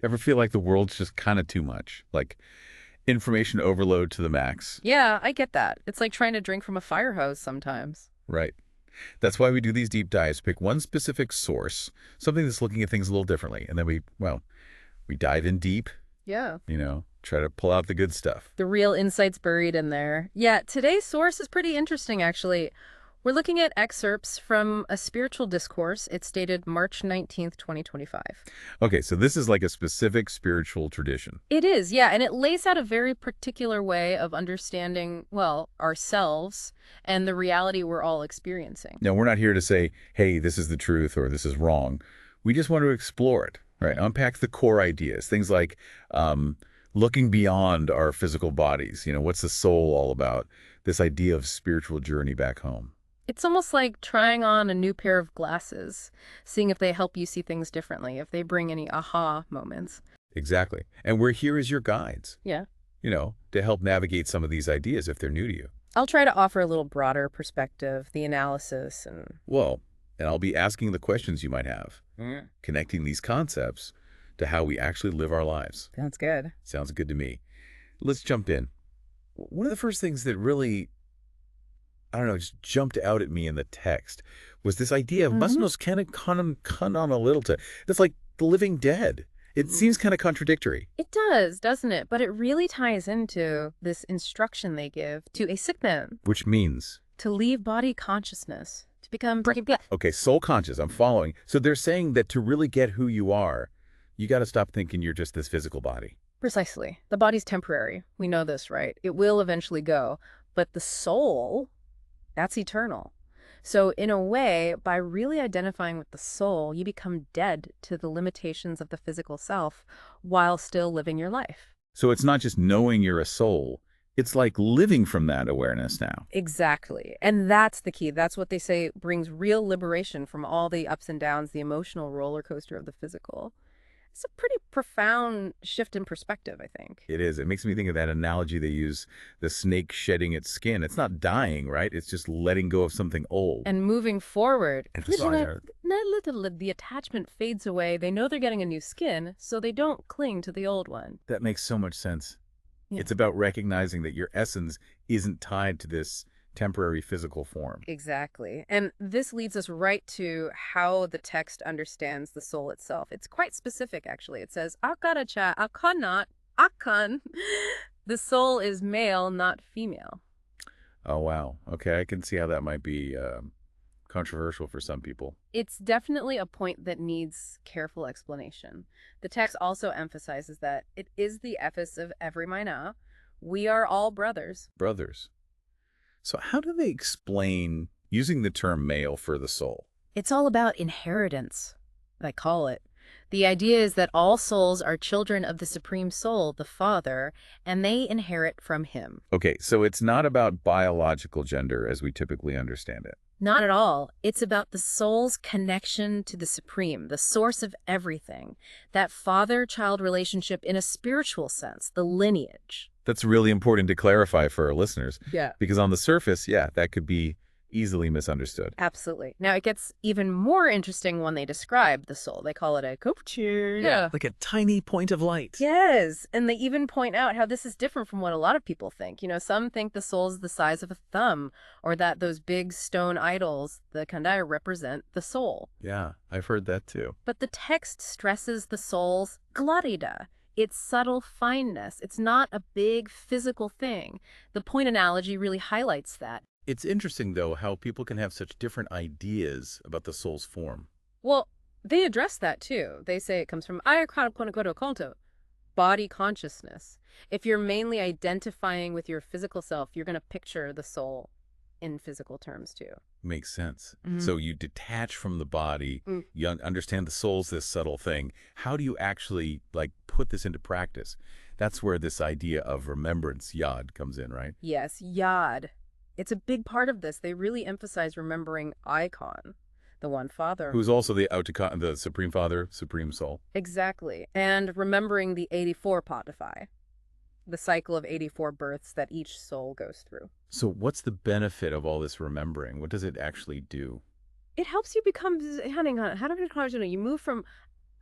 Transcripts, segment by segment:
Ever feel like the world's just kind of too much? Like information overload to the max? Yeah, I get that. It's like trying to drink from a fire hose sometimes. Right. That's why we do these deep dives. Pick one specific source, something that's looking at things a little differently. And then we dive in deep, Yeah. try to pull out the good stuff. The real insights buried in there. Yeah, today's source is pretty interesting, actually. We're looking at excerpts from a spiritual discourse. It's dated March 19th, 2025. Okay, so this is like a specific spiritual tradition. It is, yeah, and it lays out a very particular way of understanding, well, ourselves and the reality we're all experiencing. Now, we're not here to say, hey, this is the truth or this is wrong. We just want to explore it, right? Unpack the core ideas, things like looking beyond our physical bodies. What's the soul all about? This idea of spiritual journey back home. It's almost like trying on a new pair of glasses, seeing if they help you see things differently, if they bring any aha moments. Exactly. And we're here as your guides, Yeah. to help navigate some of these ideas if they're new to you. I'll try to offer a little broader perspective, the analysis, and Well, and I'll be asking the questions you might have, connecting these concepts to how we actually live our lives. that's good. Sounds good to me. Let's jump in. One of the first things that really, I don't know, just jumped out at me in the text was this idea of must nos kind of con on a little to. That's like the living dead. It seems kind of contradictory. It does, doesn't it? But it really ties into this instruction they give to a sick man Which means, to leave body consciousness, to become... okay, soul conscious, I'm following. So they're saying that to really get who you are, you got to stop thinking you're just this physical body. Precisely. The body's temporary. We know this, right? It will eventually go. But the soul, that's eternal. So in a way, by really identifying with the soul, you become dead to the limitations of the physical self while still living your life. So it's not just knowing you're a soul. It's like living from that awareness now. Exactly. And that's the key. That's what they say brings real liberation from all the ups and downs, the emotional roller coaster of the physical. It's a pretty profound shift in perspective, I think. It is. It makes me think of that analogy they use, the snake shedding its skin. It's not dying, right? It's just letting go of something old. And moving forward, Emphasize the attachment fades away. They know they're getting a new skin, so they don't cling to the old one. That makes so much sense. Yeah. It's about recognizing that your essence isn't tied to this temporary physical form. Exactly. And this leads us right to how the text understands the soul itself. It's quite specific, actually. It says, Akaracha, akanat, akan. The soul is male, not female. Oh, wow. Okay, I can see how that might be controversial for some people. It's definitely a point that needs careful explanation. The text also emphasizes that it is the ephes of every Maina. We are all brothers. Brothers. So how do they explain using the term male for the soul? It's all about inheritance, I call it. The idea is that all souls are children of the Supreme Soul, the Father, and they inherit from him. Okay, so it's not about biological gender as we typically understand it. Not at all. It's about the soul's connection to the Supreme, the source of everything. That father-child relationship in a spiritual sense, the lineage. That's really important to clarify for our listeners. Yeah. Because on the surface, that could be easily misunderstood. Absolutely. Now, it gets even more interesting when they describe the soul. They call it a kopchir. Yeah, like a tiny point of light. Yes, and they even point out how this is different from what a lot of people think. Some think the soul is the size of a thumb, or that those big stone idols, the kandaya, represent the soul. Yeah, I've heard that too. But the text stresses the soul's glarida, its subtle fineness. It's not a big physical thing. The point analogy really highlights that. It's interesting, though, how people can have such different ideas about the soul's form. Well, they address that too. They say it comes from body consciousness. If you're mainly identifying with your physical self, you're going to picture the soul in physical terms too. Makes sense. Mhm. So you detach from the body, you understand the soul's this subtle thing. How do you actually, put this into practice? That's where this idea of remembrance, yad, comes in, right? Yes, yad. It's a big part of this. They really emphasize remembering Icon, the one Father. Who's also the Supreme Father, Supreme Soul. Exactly. And remembering the 84 Patify, the cycle of 84 births that each soul goes through. So what's the benefit of all this remembering? What does it actually do? It helps you become, you move from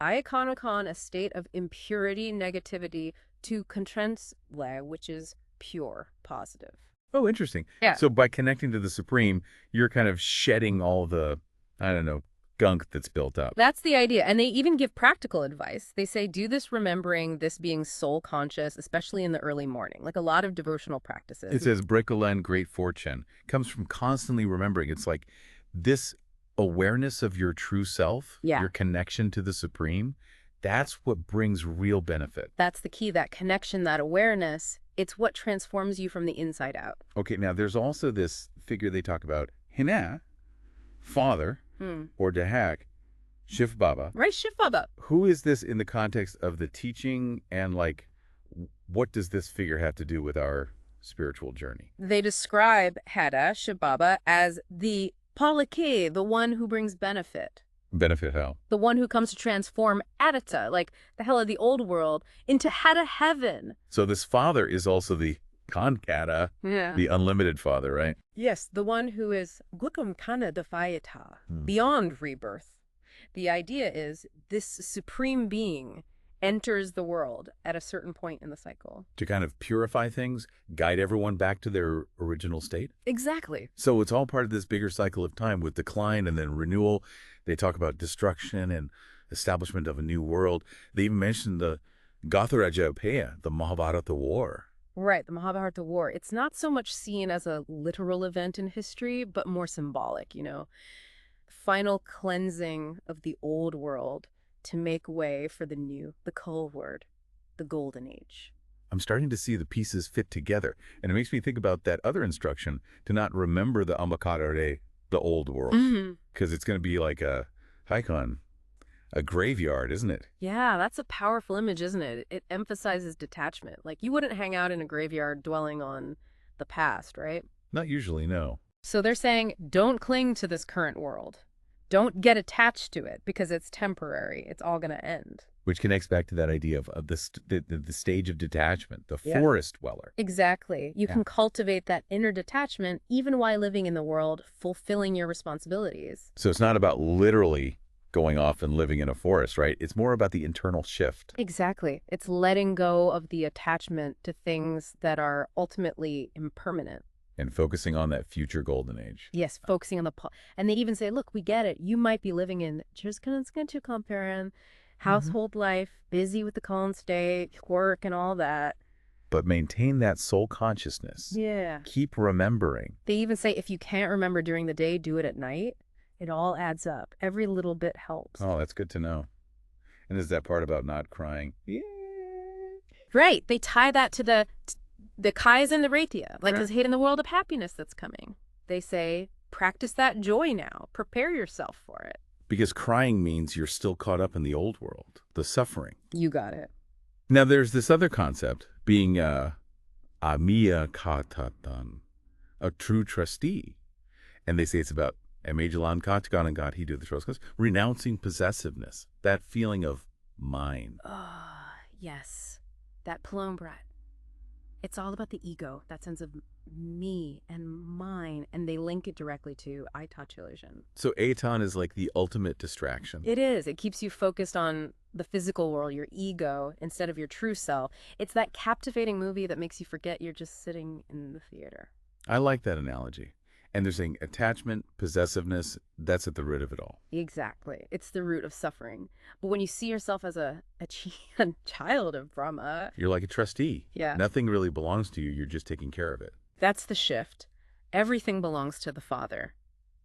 Ikonikon, a state of impurity, negativity, to contrentle, which is pure, positive. Oh, interesting. Yeah. So by connecting to the Supreme, you're kind of shedding all the, I don't know, gunk that's built up. That's the idea. And they even give practical advice. They say, do this remembering this being soul conscious, especially in the early morning, like a lot of devotional practices. It says, Bricolen, great fortune, comes from constantly remembering. It's like this awareness of your true self, Yeah. your connection to the Supreme, that's what brings real benefit. That's the key, that connection, that awareness. It's what transforms you from the inside out. Okay, now there's also this figure they talk about, Hina, father, or Dahak, Shiv Baba. Right, Shiv Baba. Who is this in the context of the teaching, and like, what does this figure have to do with our spiritual journey? They describe Hada, Shiv Baba, as the Palaki, the one who brings benefit. Benefit how? The one who comes to transform Adita, like the hell of the old world, into Hada heaven. So this father is also the Kankata, the unlimited father, right? Yes, the one who is Gukum Kana Dafayata, beyond rebirth. The idea is this supreme being enters the world at a certain point in the cycle. To kind of purify things, guide everyone back to their original state. Exactly. So it's all part of this bigger cycle of time with decline and then renewal. They talk about destruction and establishment of a new world. They even mentioned the Gatharaja Upeya, the Mahabharata War. Right, the Mahabharata War. It's not so much seen as a literal event in history, but more symbolic, Final cleansing of the old world to make way for the new, the Kal word, the golden age. I'm starting to see the pieces fit together. And it makes me think about that other instruction to not remember the Ambakadare, the old world. Because it's going to be like a haikon, a graveyard, isn't it? Yeah, that's a powerful image, isn't it? It emphasizes detachment. Like, you wouldn't hang out in a graveyard dwelling on the past, right? Not usually, no. So they're saying, don't cling to this current world. Don't get attached to it because it's temporary. It's all going to end. Which connects back to that idea of the stage of detachment, the forest dweller. Exactly. You can cultivate that inner detachment even while living in the world, fulfilling your responsibilities. So it's not about literally going off and living in a forest, right? It's more about the internal shift. Exactly. It's letting go of the attachment to things that are ultimately impermanent. And focusing on that future golden age. Yes, focusing on and they even say, look, we get it. You might be living in just going to compare household life, busy with the Colin state, work and all that. But maintain that soul consciousness. Yeah. Keep remembering. They even say if you can't remember during the day, do it at night. It all adds up. Every little bit helps. Oh, that's good to know. And there's that part about not crying. Yeah. Right. They tie that to the Kais and the Ratia, like this hate in the world of happiness that's coming. They say, practice that joy now. Prepare yourself for it. Because crying means you're still caught up in the old world, the suffering. You got it. Now, there's this other concept, being Amiya Katatan, a true trustee. And they say it's about Amajalan Katgan and God, he do the trust, renouncing possessiveness, that feeling of mine. Ah, yes. That Palombrat. It's all about the ego, that sense of me and mine, and they link it directly to Aitatulation. So Aitan is like the ultimate distraction. It is. It keeps you focused on the physical world, your ego, instead of your true self. It's that captivating movie that makes you forget you're just sitting in the theater. I like that analogy. And they're saying attachment, possessiveness, that's at the root of it all. Exactly. It's the root of suffering. But when you see yourself as a child of Brahma... You're like a trustee. Yeah. Nothing really belongs to you. You're just taking care of it. That's the shift. Everything belongs to the Father.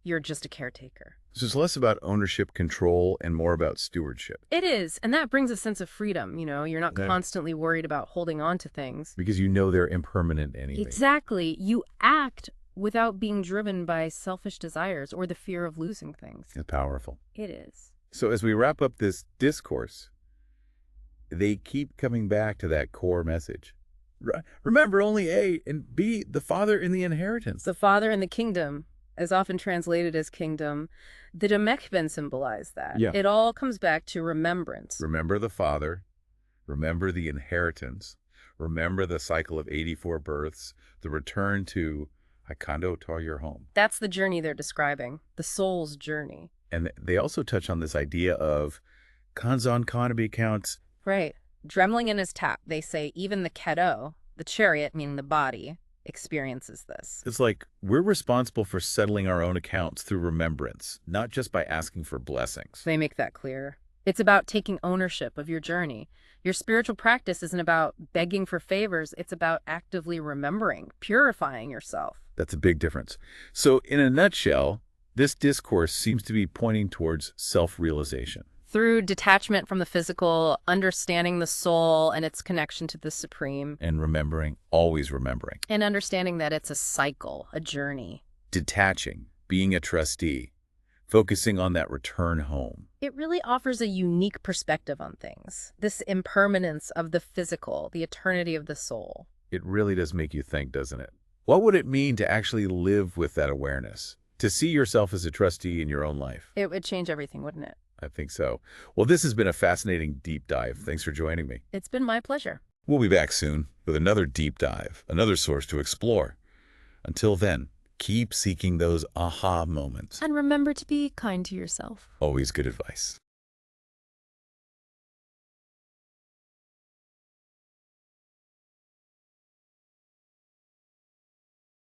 You're just a caretaker. So it's less about ownership, control, and more about stewardship. It is. And that brings a sense of freedom. You're not constantly worried about holding on to things. Because you know they're impermanent anyway. Exactly. You act without being driven by selfish desires or the fear of losing things. It's powerful. It is. So as we wrap up this discourse, they keep coming back to that core message. Remember, only A and B, the Father in the inheritance. The Father in the kingdom, as often translated as kingdom, the Demekben symbolize that. Yeah. It all comes back to remembrance. Remember the Father, remember the inheritance, remember the cycle of 84 births, the return to Haikando to your home. That's the journey they're describing, the soul's journey. And they also touch on this idea of Kanzon Kanebe counts. Right. Dremling in his tap, they say even the Kedo, the chariot, meaning the body, experiences this. It's like we're responsible for settling our own accounts through remembrance, not just by asking for blessings. They make that clear. It's about taking ownership of your journey. Your spiritual practice isn't about begging for favors. It's about actively remembering, purifying yourself. That's a big difference. So in a nutshell, this discourse seems to be pointing towards self-realization. Through detachment from the physical, understanding the soul and its connection to the supreme. And remembering, always remembering. And understanding that it's a cycle, a journey. Detaching, being a trustee, focusing on that return home. It really offers a unique perspective on things. This impermanence of the physical, the eternity of the soul. It really does make you think, doesn't it? What would it mean to actually live with that awareness? To see yourself as a trustee in your own life? It would change everything, wouldn't it? I think so. Well, this has been a fascinating deep dive. Thanks for joining me. It's been my pleasure. We'll be back soon with another deep dive, another source to explore. Until then, keep seeking those aha moments. And remember to be kind to yourself. Always good advice.